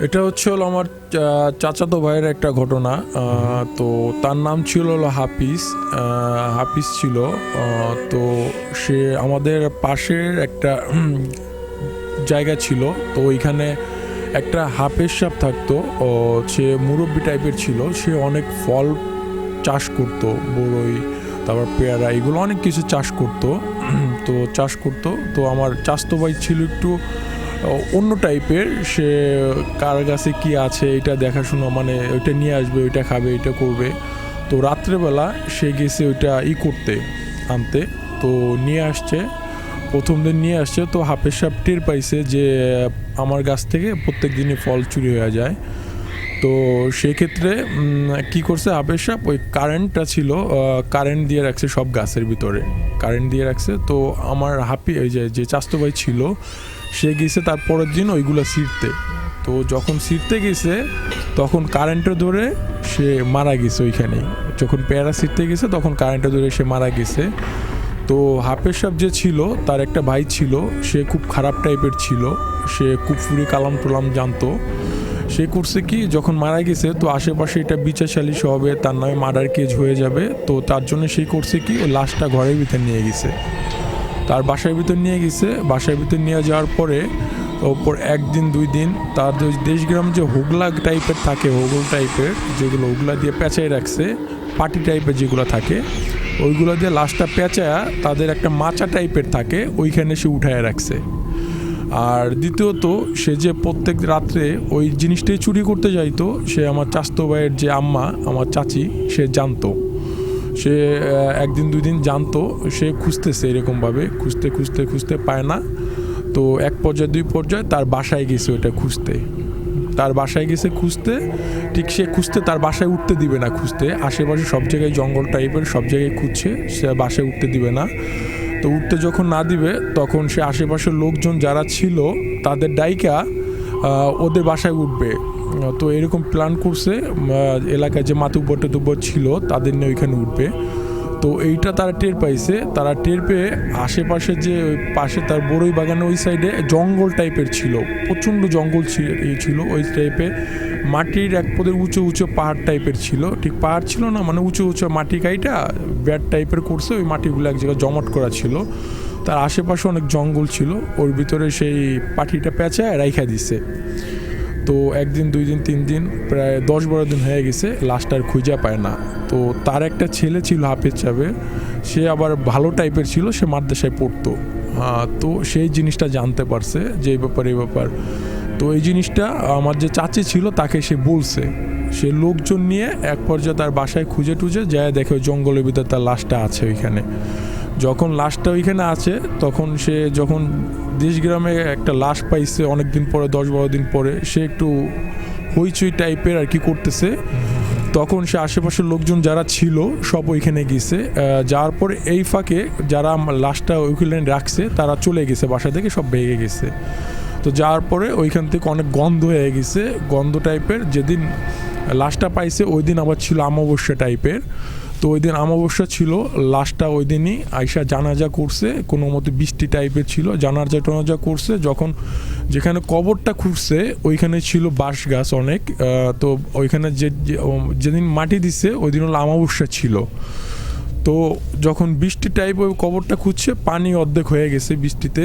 এটা হলো আমার চাচাতো ভাইয়ের একটা ঘটনা। তো তার নাম ছিল হাফিজ। হাফিজ ছিল। তো সে আমাদের পাশের একটা জায়গা ছিল। তো ওইখানে একটা হাফেজ সাহেব থাকতো। সে মুরব্বি টাইপের ছিল। সে অনেক ফল চাষ করতো, বড়ই, তারপর পেয়ারা, এগুলো অনেক কিছু চাষ করতো। তো চাষ করতো। তো আমার চাচাতো ভাই ছিল একটু অন্য টাইপের। সে কার কাছে কি আছে এটা দেখাশোনা, মানে ওইটা নিয়ে আসবে, ওইটা খাবে, এটা করবে। তো রাত্রেবেলা সে গেছে ওইটা করতে, আনতে। তো নিয়ে আসছে, প্রথম দিন নিয়ে আসছে। তো হাফেজ সাহেব টের পাইছে যে আমার গাছ থেকে প্রত্যেক দিনই ফল চুরি হয়ে যায়। তো সেক্ষেত্রে কি করছে হাফেজ সাহেব, ওই কারেন্টটা ছিল, কারেন্ট দিয়ে রাখছে সব গাছের ভিতরে, কারেন্ট দিয়ে রাখছে। তো আমার ওই যে চাচাতো ভাই ছিল, সে গেছে তার পরের দিন ওইগুলো ছিঁড়তে। তো যখন ছিঁড়তে গেছে তখন কারেন্টে ধরে সে মারা গেছে ওইখানেই। যখন পেয়ারা ছিঁড়তে গেছে তখন কারেন্টে ধরে সে মারা গেছে। তো হাফেজ সাহেব যে ছিল, তার একটা ভাই ছিল, সে খুব খারাপ টাইপের ছিল। সে কুফরি কালাম টুলাম জানতো। সে করছে কি, যখন মারা গেছে তো আশেপাশে এটা বিচারশালী হবে, তার নামে মার্ডার কেস হয়ে যাবে। তো তার জন্য সে করছে কি, ওই লাশটা ঘরের ভিতর নিয়ে গেছে, তার বাসার ভিতর নিয়ে গেছে। বাসার ভিতর নিয়ে যাওয়ার পরে ওপর একদিন দুই দিন তার দেশগ্রাম যে হোগলা টাইপের থাকে, হোগল টাইপের যেগুলো, ওগুলা দিয়ে পেঁচাই রাখছে, পাটি টাইপের যেগুলো থাকে, ওইগুলো দিয়ে লাশটা পেঁচায়া তাদের একটা মাচা টাইপের থাকে, ওইখানে সে উঠায় রাখছে। আর দ্বিতীয়ত, সে যে প্রত্যেক রাত্রে ওই জিনিসটাই চুরি করতে যাইতো, সে আমার চাচাতো ভাইয়ের যে আম্মা, আমার চাচি, সে জানতো। সে একদিন দুই দিন জানতো, সে খুঁজতেছে এরকমভাবে, খুঁজতে খুঁজতে খুঁজতে পায় না। তো এক পর্যায়ে দুই পর্যায়ে তার বাসায় গেছে ওইটা খুঁজতে, তার বাসায় গেছে খুঁজতে। ঠিক সে খুঁজতে, তার বাসায় উঠতে দিবে না খুঁজতে, আশেপাশে সব জায়গায় জঙ্গল টাইপের, সব জায়গায় খুঁজছে, সে বাসায় উঠতে দিবে না। তো উঠতে যখন না দিবে তখন সে আশেপাশের লোকজন যারা ছিল তাদের ডাইকা ওদের বাসায় উঠবে। তো এরকম প্ল্যান করছে, এলাকায় যে মাতুব্বর টাতুব্বর ছিল তাদের নিয়ে ওইখানে উঠবে। তো এইটা তারা টের পাইছে। তারা টের পেয়ে আশেপাশে যে ওই পাশে তার বড়ই বাগানের ওই সাইডে জঙ্গল টাইপের ছিল, প্রচণ্ড জঙ্গল ছিল ওই টাইপের। মাটির এক পদের উঁচু উঁচু পাহাড় টাইপের ছিল, ঠিক পাহাড় ছিল না, মানে উঁচু উঁচু মাটি কাইটা ব্যাট টাইপের করছে, ওই মাটিগুলো এক জায়গায় জমাট করা ছিল। তার আশেপাশে অনেক জঙ্গল ছিল, ওর ভিতরে সেই পাটিটা পেঁচায় রাইখা দিছে। তো একদিন দুই দিন তিন দিন, প্রায় 10-12 দিন হয়ে গেছে, লাশটার খুঁজে পায় না। তো তার একটা ছেলে ছিল হাফেজ সাহেবের, সে আবার ভালো টাইপের ছিল, সে মাদ্রাসায় পড়তো। তো সেই জিনিসটা জানতে পারছে যে এই ব্যাপার। তো এই জিনিসটা আমার যে চাচি ছিল তাকে সে বলছে। সে লোকজন নিয়ে এক পর্যায়ে তার বাসায় খুঁজে টুজে যায়, দেখে জঙ্গলের ভিতরে তার লাশটা আছে ওইখানে। যখন লাশটা ওইখানে আছে তখন সে, যখন দেশগ্রামে একটা লাশ পাইছে অনেক দিন পরে, 10-12 দিন পরে, সে একটু হইচই টাইপের আর কি করতেছে। তখন সে আশেপাশের লোকজন যারা ছিল সব ওইখানে গেছে। যাওয়ার পরে এই ফাঁকে যারা লাশটা ওইখানে রাখছে তারা চলে গেছে, বাসা থেকে সব ভেঙে গেছে। তো যাওয়ার পরে ওইখান থেকে অনেক গন্ধ হয়ে গেছে, গন্ধ টাইপের। যেদিন লাশটা পাইছে ওই দিন আবার ছিল অমাবস্যা টাইপের। তো ওই দিন অমাবস্যা ছিল, লাশটা ওই দিনই আইসা জানাজা করছে, কোনো মতে বৃষ্টি টাইপের ছিল, জানাজা করছে। যখন যেখানে কবরটা খুঁড়ছে ওইখানে ছিল বাঁশ গাছ অনেক। তো ওইখানে যেদিন মাটি দিছে ওই দিন হলো অমাবস্যা ছিল। তো যখন বৃষ্টি টাইপ ওই কবরটা খুঁজছে, পানি অর্ধেক হয়ে গেছে বৃষ্টিতে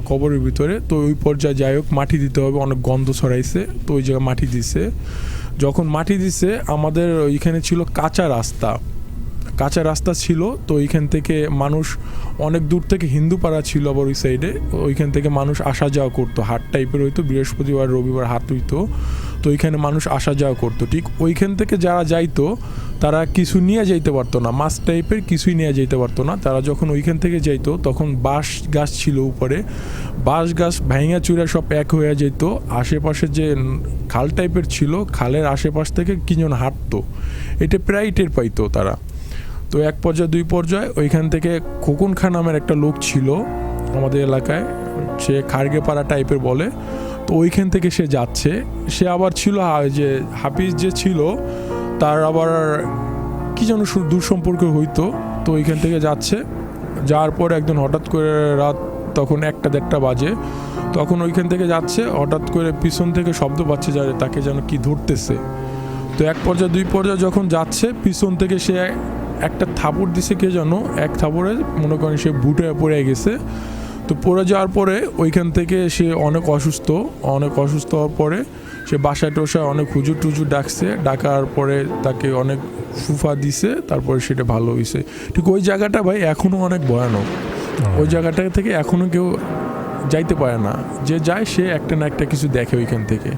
কবরের ভিতরে। তো ওই পর্যায়ে যাই হোক মাটি দিতে হবে, অনেক গন্ধ ছড়াইছে। তো ওই জায়গায় মাটি দিছে। যখন মাটি দিছে, আমাদের ওইখানে ছিল কাঁচা রাস্তা ছিল। তো ওইখান থেকে মানুষ অনেক দূর থেকে, হিন্দু পাড়া ছিল আবার ওই সাইডে, ওইখান থেকে মানুষ আসা যাওয়া করতো, হাট টাইপের হইতো, বৃহস্পতিবার রবিবার হাট হইতো। তো ওইখানে মানুষ আসা যাওয়া করতো। ঠিক ওইখান থেকে যারা যাইতো তারা কিছু নিয়ে যাইতে পারতো না, মাছ টাইপের কিছুই নিয়ে যেতে পারতো না। তারা যখন ওইখান থেকে যাইতো তখন বাঁশ গাছ ছিল উপরে, বাঁশ গাছ ভাঙা চুরা সব এক হয়ে যেত। আশেপাশে যে খাল টাইপের ছিল, খালের আশেপাশ থেকে কিজন হাঁটতো, এটা প্রায় টের পাইতো তারা। তো এক পর্যায়ে দুই পর্যায়ে ওইখান থেকে খোকন খান নামের একটা লোক ছিল আমাদের এলাকায়, সে খারগেপাড়া টাইপের বলে। তো ওইখান থেকে সে যাচ্ছে। সে আবার ছিল যে হাফিজ যে ছিল তার আবার কি যেন দূর সম্পর্ক হইতো। তো ওইখান থেকে যাচ্ছে, যাওয়ার পর একদিন হঠাৎ করে রাত তখন 1-1:30 বাজে। তখন ওইখান থেকে যাচ্ছে, হঠাৎ করে পিছন থেকে শব্দ পাচ্ছে যে তাকে যেন কি ধরতেছে। তো 1 পর্যায়ে 2 পর্যায়ে যখন যাচ্ছে, পিছন থেকে সে একটা থাপড় দিছে কে যেন, এক থাপড়ে মনে করেন সে বুটে পড়ে গেছে। তো পড়ে যাওয়ার পরে ওইখান থেকে সে অনেক অসুস্থ হওয়ার পরে সে বাসায় টোসায় অনেক হুজুর টুজুর ডাকার পরে তাকে অনেক ফুফা দিছে, তারপরে সেটা ভালো হয়েছে। ঠিক ওই জায়গাটা ভাই এখনও অনেক ভয়ানক। ওই জায়গাটা থেকে এখনও কেউ যাইতে পারে না, যে যায় সে একটা না একটা কিছু দেখে ওইখান থেকে।